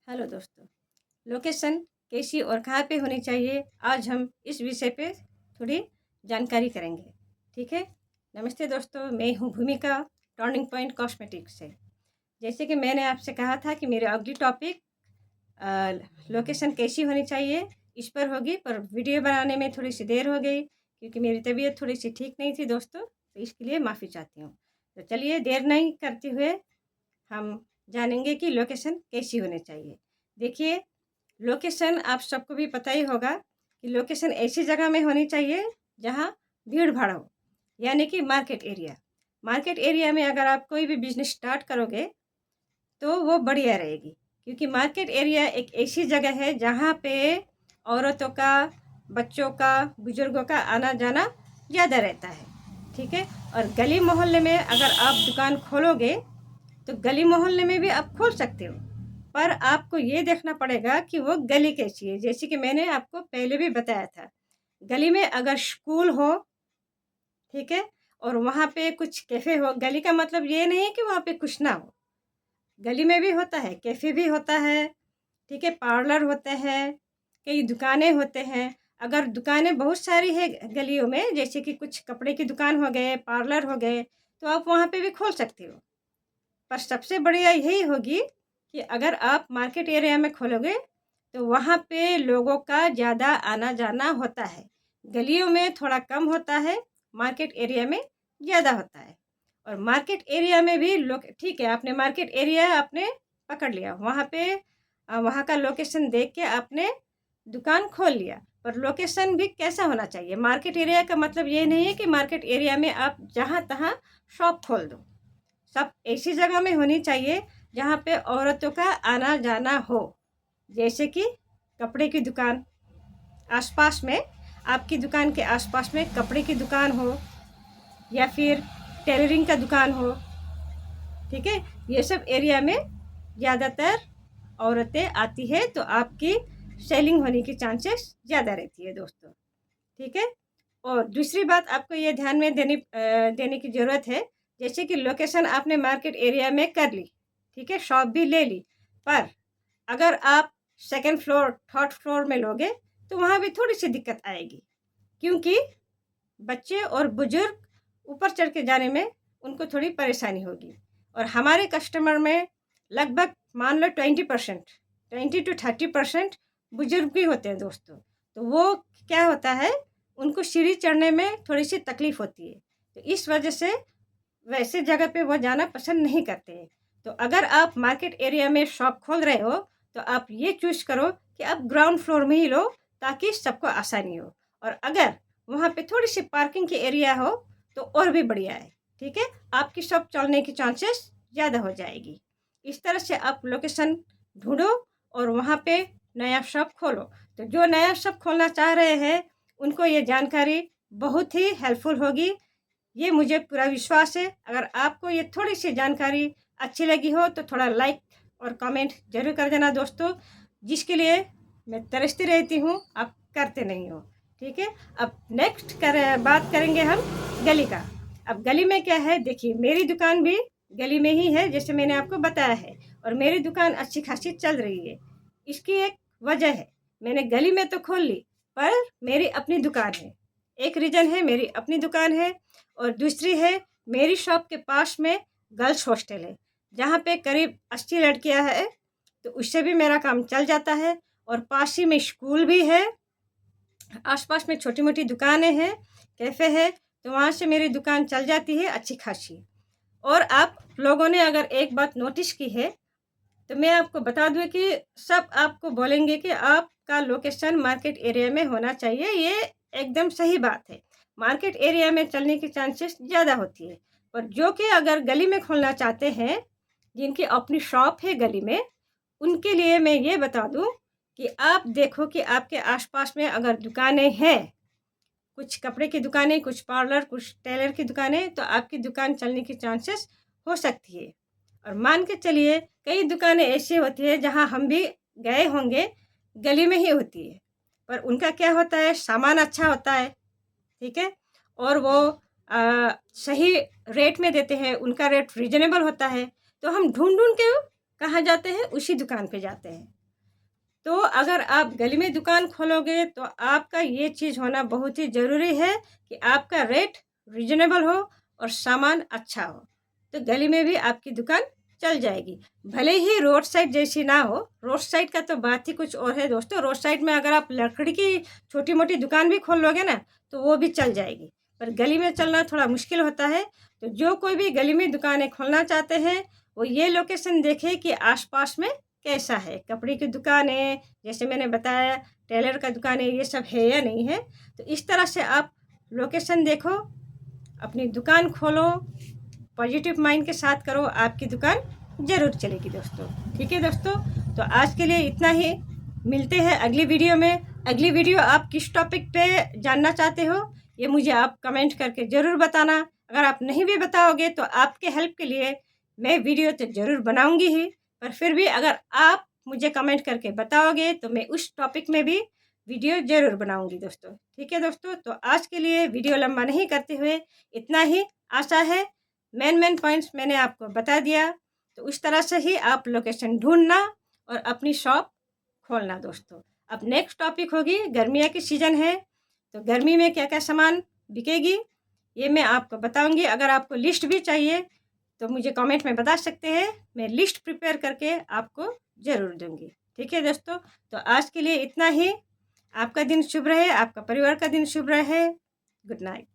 Hello दोस्तों। Location कैसी और कहाँ पे होनी चाहिए, आज हम इस विषय पे थोड़ी जानकारी करेंगे। ठीक है। नमस्ते दोस्तों, मैं हूँ भूमिका, टर्निंग पॉइंट कॉस्मेटिक्स से। जैसे कि मैंने आपसे कहा था कि मेरे अगली टॉपिक लोकेशन कैसी होनी चाहिए इस पर होगी, पर वीडियो बनाने में थोड़ी सी देर हो गई क्योंकि मेरी तबीयत थोड़ी सी ठीक नहीं थी दोस्तों, तो इसके लिए माफ़ी चाहती हूँ। तो चलिए देर नहीं करते हुए हम जानेंगे कि लोकेशन कैसी होनी चाहिए। देखिए, लोकेशन आप सबको भी पता ही होगा कि लोकेशन ऐसी जगह में होनी चाहिए जहाँ भीड़ भाड़ हो, यानी कि मार्केट एरिया। मार्केट एरिया में अगर आप कोई भी बिजनेस स्टार्ट करोगे तो वो बढ़िया रहेगी, क्योंकि मार्केट एरिया एक ऐसी जगह है जहाँ पे औरतों का, बच्चों का, बुजुर्गों का आना जाना ज़्यादा रहता है। ठीक है। और गली मोहल्ले में अगर आप दुकान खोलोगे तो गली मोहल्ले में भी आप खोल सकते हो, पर आपको ये देखना पड़ेगा कि वो गली कैसी है। जैसे कि मैंने आपको पहले भी बताया था, गली में अगर स्कूल हो, ठीक है, और वहाँ पे कुछ कैफ़े हो। गली का मतलब ये नहीं है कि वहाँ पे कुछ ना हो, गली में भी होता है, कैफ़े भी होता है, ठीक है, पार्लर होते हैं, कई दुकानें होते हैं। अगर दुकानें बहुत सारी है गलियों में, जैसे कि कुछ कपड़े की दुकान हो गए, पार्लर हो गए, तो आप वहाँ पे भी खोल सकते हो। पर सबसे बढ़िया यही होगी कि अगर आप मार्केट एरिया में खोलोगे तो वहाँ पे लोगों का ज़्यादा आना जाना होता है। गलियों में थोड़ा कम होता है, मार्केट एरिया में ज़्यादा होता है। और मार्केट एरिया में भी लोग, ठीक है, आपने मार्केट एरिया आपने पकड़ लिया, वहाँ पे वहाँ का लोकेशन देख के आपने दुकान खोल लिया, पर लोकेशन भी कैसा होना चाहिए। मार्केट एरिया का मतलब ये नहीं है कि मार्केट एरिया में आप जहाँ तहाँ शॉप खोल दो। सब ऐसी जगह में होनी चाहिए जहाँ पे औरतों का आना जाना हो। जैसे कि कपड़े की दुकान, आसपास में, आपकी दुकान के आसपास में कपड़े की दुकान हो, या फिर टेलरिंग का दुकान हो। ठीक है। ये सब एरिया में ज़्यादातर औरतें आती है, तो आपकी सेलिंग होने की चांसेस ज़्यादा रहती है दोस्तों। ठीक है। और दूसरी बात आपको ये ध्यान में देने की ज़रूरत है। जैसे कि लोकेशन आपने मार्केट एरिया में कर ली, ठीक है, शॉप भी ले ली, पर अगर आप सेकंड फ्लोर, थर्ड फ्लोर में लोगे तो वहाँ भी थोड़ी सी दिक्कत आएगी, क्योंकि बच्चे और बुजुर्ग ऊपर चढ़ के जाने में उनको थोड़ी परेशानी होगी। और हमारे कस्टमर में लगभग मान लो 20 to 30% बुजुर्ग भी होते हैं दोस्तों। तो वो क्या होता है, उनको सीढ़ी चढ़ने में थोड़ी सी तकलीफ होती है, तो इस वजह से वैसे जगह पे वो जाना पसंद नहीं करते हैं। तो अगर आप मार्केट एरिया में शॉप खोल रहे हो तो आप ये चूज़ करो कि आप ग्राउंड फ्लोर में ही लो, ताकि सबको आसानी हो। और अगर वहाँ पे थोड़ी सी पार्किंग की एरिया हो तो और भी बढ़िया है। ठीक है। आपकी शॉप चलने की चांसेस ज़्यादा हो जाएगी। इस तरह से आप लोकेशन ढूंढो और वहाँ पे नया शॉप खोलो। तो जो नया शॉप खोलना चाह रहे हैं उनको ये जानकारी बहुत ही हेल्पफुल होगी, ये मुझे पूरा विश्वास है। अगर आपको ये थोड़ी सी जानकारी अच्छी लगी हो तो थोड़ा लाइक और कमेंट जरूर कर देना दोस्तों, जिसके लिए मैं तरसती रहती हूँ, आप करते नहीं हो। ठीक है। अब नेक्स्ट बात करेंगे हम गली का। अब गली में क्या है, देखिए मेरी दुकान भी गली में ही है, जैसे मैंने आपको बताया है, और मेरी दुकान अच्छी खासी चल रही है। इसकी एक वजह है, मैंने गली में तो खोल ली, पर मेरी अपनी दुकान है। एक रीज़न है, मेरी अपनी दुकान है, और दूसरी है, मेरी शॉप के पास में गर्ल्स हॉस्टल है, जहाँ पे करीब 80 लड़कियाँ हैं, तो उससे भी मेरा काम चल जाता है। और पास ही में स्कूल भी है, आसपास में छोटी मोटी दुकानें हैं, कैफ़े है, तो वहाँ से मेरी दुकान चल जाती है अच्छी खासी। और आप लोगों ने अगर एक बात नोटिस की है तो मैं आपको बता दूं कि सब आपको बोलेंगे कि आपका लोकेशन मार्केट एरिया में होना चाहिए। ये एकदम सही बात है, मार्केट एरिया में चलने की चांसेस ज़्यादा होती है। पर जो कि अगर गली में खोलना चाहते हैं, जिनकी अपनी शॉप है गली में, उनके लिए मैं ये बता दूं कि आप देखो कि आपके आसपास में अगर दुकानें हैं, कुछ कपड़े की दुकानें, कुछ पार्लर, कुछ टेलर की दुकानें, तो आपकी दुकान चलने की चांसेस हो सकती है। और मान के चलिए कई दुकानें ऐसी होती है जहां हम भी गए होंगे, गली में ही होती है, पर उनका क्या होता है, सामान अच्छा होता है, ठीक है, और वो सही रेट में देते हैं, उनका रेट रीजनेबल होता है, तो हम ढूंढ ढूंढ के कहाँ जाते हैं? उसी दुकान पे जाते हैं। तो अगर आप गली में दुकान खोलोगे तो आपका ये चीज़ होना बहुत ही ज़रूरी है कि आपका रेट रीज़नेबल हो और सामान अच्छा हो, तो गली में भी आपकी दुकान चल जाएगी। भले ही रोड साइड जैसी ना हो, रोड साइड का तो बात ही कुछ और है दोस्तों। रोड साइड में अगर आप लकड़ी की छोटी-मोटी दुकान भी खोल लोगे ना, तो वो भी चल जाएगी, पर गली में चलना थोड़ा मुश्किल होता है। तो जो कोई भी गली में दुकानें खोलना चाहते हैं, वो ये लोकेशन देखें कि आस-पास में कैसा है। कपड़े की दुकानें, जैसे मैंने बताया टेलर का दुकान है, ये सब है या नहीं है। तो इस तरह से आप लोकेशन देखो, अपनी दुकान खोलो, पॉजिटिव माइंड के साथ करो, आपकी दुकान ज़रूर चलेगी दोस्तों। ठीक है दोस्तों, तो आज के लिए इतना ही। मिलते हैं अगली वीडियो में। अगली वीडियो आप किस टॉपिक पे जानना चाहते हो, ये मुझे आप कमेंट करके ज़रूर बताना। अगर आप नहीं भी बताओगे तो आपके हेल्प के लिए मैं वीडियो तो ज़रूर बनाऊँगी ही, पर फिर भी अगर आप मुझे कमेंट करके बताओगे तो मैं उस टॉपिक में भी वीडियो ज़रूर बनाऊँगी दोस्तों। ठीक है दोस्तों, तो आज के लिए वीडियो लंबा नहीं करते हुए इतना ही। आशा है मेन पॉइंट्स मैंने आपको बता दिया, तो उस तरह से ही आप लोकेशन ढूंढना और अपनी शॉप खोलना दोस्तों। अब नेक्स्ट टॉपिक होगी, गर्मियाँ की सीज़न है, तो गर्मी में क्या क्या सामान बिकेगी ये मैं आपको बताऊंगी। अगर आपको लिस्ट भी चाहिए तो मुझे कमेंट में बता सकते हैं, मैं लिस्ट प्रिपेयर करके आपको ज़रूर दूंगी। ठीक है दोस्तों, तो आज के लिए इतना ही। आपका दिन शुभ रहे, आपका परिवार का दिन शुभ रहे। Good night.